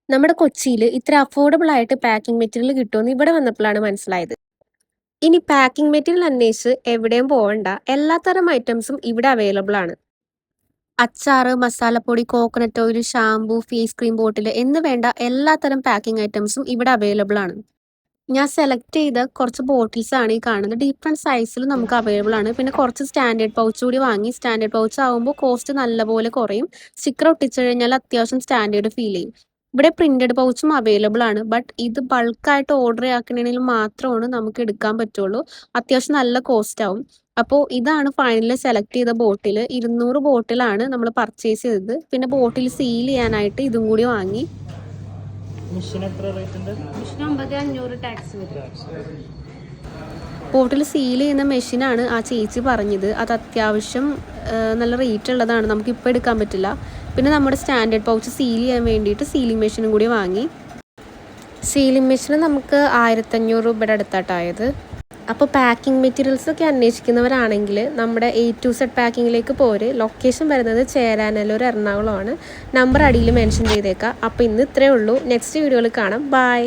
നമ്മുടെ കൊച്ചിയിൽ ഇത്ര അഫോർഡബിൾ ആയിട്ട് പാക്കിംഗ് മെറ്റീരിയൽ കിട്ടുമെന്ന് ഇവിടെ വന്നപ്പോഴാണ് മനസ്സിലായത്. ഇനി പാക്കിംഗ് മെറ്റീരിയൽ അന്വേഷിച്ച് എവിടെയും പോകണ്ട, എല്ലാത്തരം ഐറ്റംസും ഇവിടെ അവൈലബിൾ ആണ്. അച്ചാറ്, മസാലപ്പൊടി, coconut oil, shampoo, face cream bottle എന്ന് വേണ്ട എല്ലാത്തരം പാക്കിംഗ് ഐറ്റംസും ഇവിടെ അവൈലബിൾ ആണ്. ഞാൻ സെലക്ട് ചെയ്ത കുറച്ച് ബോട്ടിൽസ് ആണ് ഈ കാണുന്നത്. ഡിഫറെൻറ്റ് സൈസിൽ നമുക്ക് അവൈലബിൾ ആണ്. പിന്നെ കുറച്ച് സ്റ്റാൻഡേർഡ് പൗച്ച് കൂടി വാങ്ങി. സ്റ്റാൻഡേർഡ് പൗച്ച് ആകുമ്പോൾ കോസ്റ്റ് നല്ലപോലെ കുറയും. സ്റ്റിക്കർ ഒട്ടിച്ചു കഴിഞ്ഞാൽ അത്യാവശ്യം സ്റ്റാൻഡേർഡ് ഫീൽ ചെയ്യും. ഇവിടെ പ്രിന്റഡ് പൗച്ചും അവൈലബിൾ ആണ്. ബട്ട് ഇത് ബൾക്കായിട്ട് ഓർഡർ ആക്കണമെങ്കിൽ മാത്രമാണ് നമുക്ക് എടുക്കാൻ പറ്റുള്ളൂ. അത്യാവശ്യം നല്ല കോസ്റ്റ് ആവും. അപ്പോൾ ഇതാണ് ഫൈനലി സെലക്ട് ചെയ്ത ബോട്ടിൽ. 200 ബോട്ടിലാണ് നമ്മൾ പർച്ചേസ് ചെയ്തത്. പിന്നെ ബോട്ടിൽ സീൽ ചെയ്യാനായിട്ട് ഇതും കൂടി വാങ്ങി. ബോട്ടിൽ സീൽ ചെയ്യുന്ന മെഷീനാണ് ആ ചേച്ചി പറഞ്ഞത്. അത് അത്യാവശ്യം നല്ല റേറ്റ് ഉള്ളതാണ്, നമുക്കിപ്പോൾ എടുക്കാൻ പറ്റില്ല. പിന്നെ നമ്മുടെ സ്റ്റാൻഡേർഡ് പൗച്ച് സീൽ ചെയ്യാൻ വേണ്ടിയിട്ട് സീലിംഗ് മെഷീനും കൂടി വാങ്ങി. സീലിംഗ് മെഷീൻ നമുക്ക് 1500 രൂപയുടെ അടുത്തായിട്ടായത്. അപ്പോൾ പാക്കിംഗ് മെറ്റീരിയൽസൊക്കെ അന്വേഷിക്കുന്നവരാണെങ്കിൽ നമ്മുടെ A to Z പാക്കിങ്ങിലേക്ക് പോര്. ലൊക്കേഷൻ വരുന്നത് ചേരാനല്ലൂർ, എറണാകുളമാണ്. നമ്പർ അടിയിൽ മെൻഷൻ ചെയ്തേക്കാം. അപ്പോൾ ഇന്ന് ഇത്രയേ ഉള്ളൂ. നെക്സ്റ്റ് വീഡിയോയിൽ കാണാം. ബൈ.